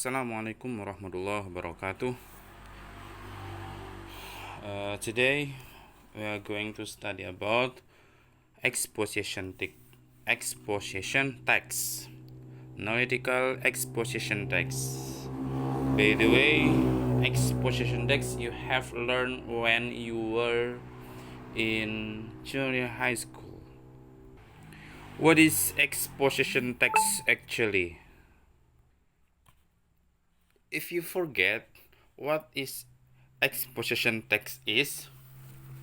Assalamualaikum warahmatullahi wabarakatuh. Today we are going to study about exposition text, analytical exposition text. By the way, exposition text you have learned when you were in junior high school. What is exposition text actually? If you forget what is exposition text is,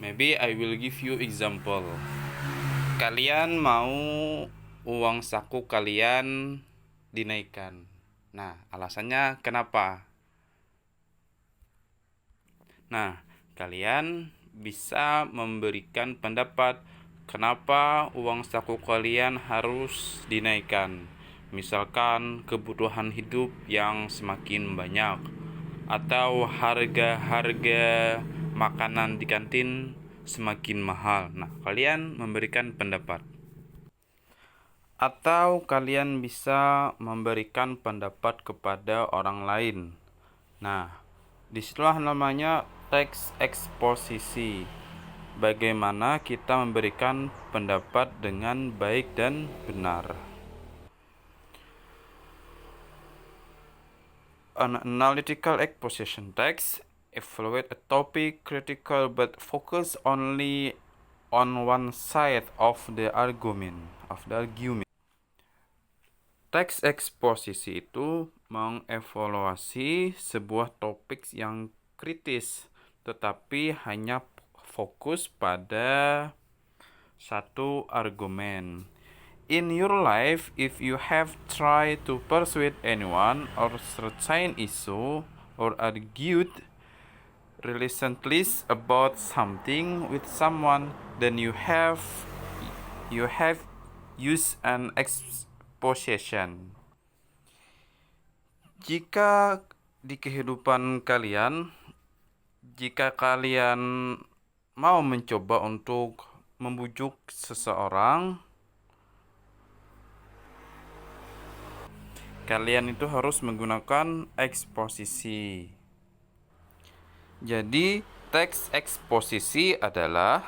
maybe I will give you example. Kalian mau uang saku kalian dinaikkan. Nah, alasannya kenapa? Nah, kalian bisa memberikan pendapat kenapa uang saku kalian harus dinaikkan. Misalkan kebutuhan hidup yang semakin banyak, atau harga-harga makanan di kantin semakin mahal. Nah, kalian memberikan pendapat. Atau kalian bisa memberikan pendapat kepada orang lain. Nah, disitulah namanya teks eksposisi. Bagaimana kita memberikan pendapat dengan baik dan benar. An analytical exposition text evaluate a topic critical but focus only on one side of the argument. Teks eksposisi itu mengevaluasi sebuah topik yang kritis, tetapi hanya fokus pada satu argumen. In your life, if you have tried to persuade anyone or certain issue or argued recently about something with someone, then you have used an exposition. Jika di kehidupan kalian, jika kalian mau mencoba untuk membujuk seseorang, kalian itu harus menggunakan eksposisi. Jadi, teks eksposisi adalah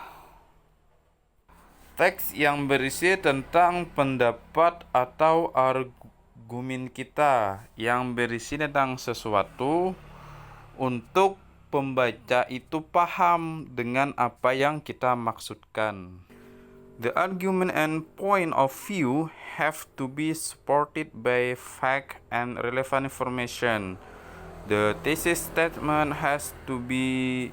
teks yang berisi tentang pendapat atau argumen kita, yang berisi tentang sesuatu untuk pembaca itu paham dengan apa yang kita maksudkan. The argument and point of view have to be supported by fact and relevant information. The thesis statement has to be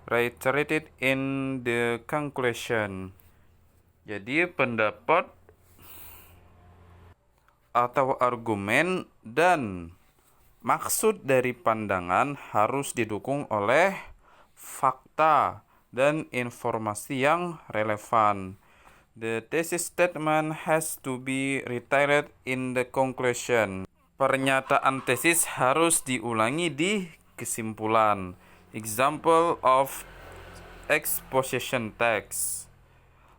reiterated in the conclusion. Jadi pendapat atau argumen dan maksud dari pandangan harus didukung oleh fakta dan informasi yang relevan. The thesis statement has to be reiterated in the conclusion. Pernyataan tesis harus diulangi di kesimpulan. Example of exposition text: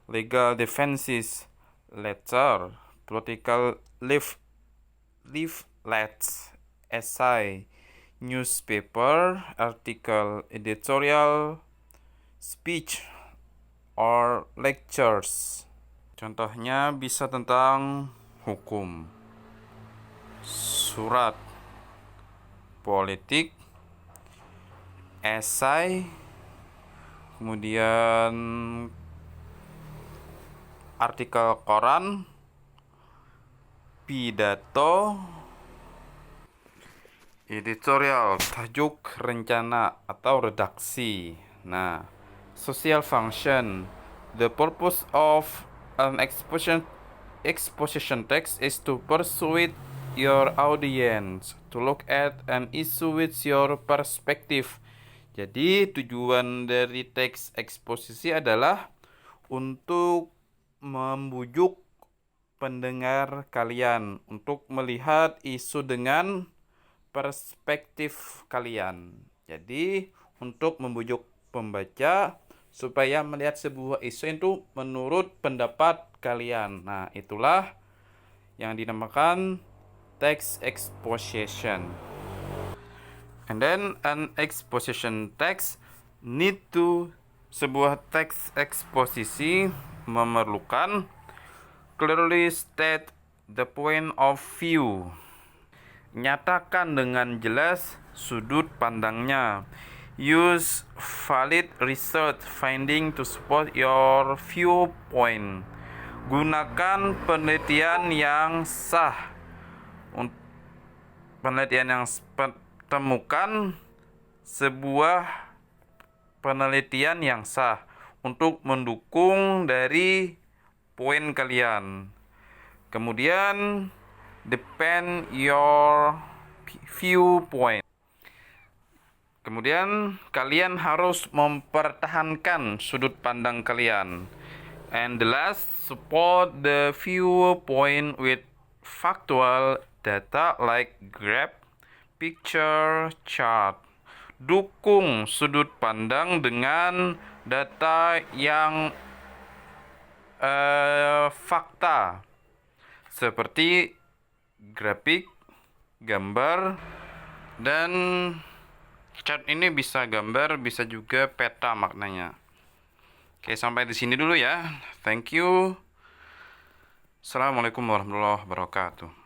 legal defenses, letter, political leaflets, essay, newspaper, article, editorial, speech, or lectures. Contohnya bisa tentang hukum, surat, politik, esai, kemudian artikel koran, pidato, editorial, tajuk, rencana, atau redaksi. Nah, social function. The purpose of an exposition text is to persuade your audience to look at an issue with your perspective. Jadi, tujuan dari teks eksposisi adalah untuk membujuk pendengar kalian untuk melihat isu dengan perspektif kalian. Jadi, untuk membujuk pembaca supaya melihat sebuah isu itu menurut pendapat kalian. Nah, itulah yang dinamakan text exposition. And then an exposition text need to, sebuah teks eksposisi memerlukan clearly state the point of view. Nyatakan dengan jelas sudut pandangnya. Use valid research finding to support your viewpoint. Gunakan penelitian yang sah. Temukan sebuah penelitian yang sah untuk mendukung dari poin kalian. Kemudian defend your viewpoint. Kemudian kalian harus mempertahankan sudut pandang kalian. And the last, support the viewpoint with factual data like graph, picture, chart. Dukung sudut pandang dengan data yang fakta, seperti grafik, gambar, dan chart. Ini bisa gambar, bisa juga peta maknanya. Oke, sampai di sini dulu ya. Thank you. Assalamualaikum warahmatullahi wabarakatuh.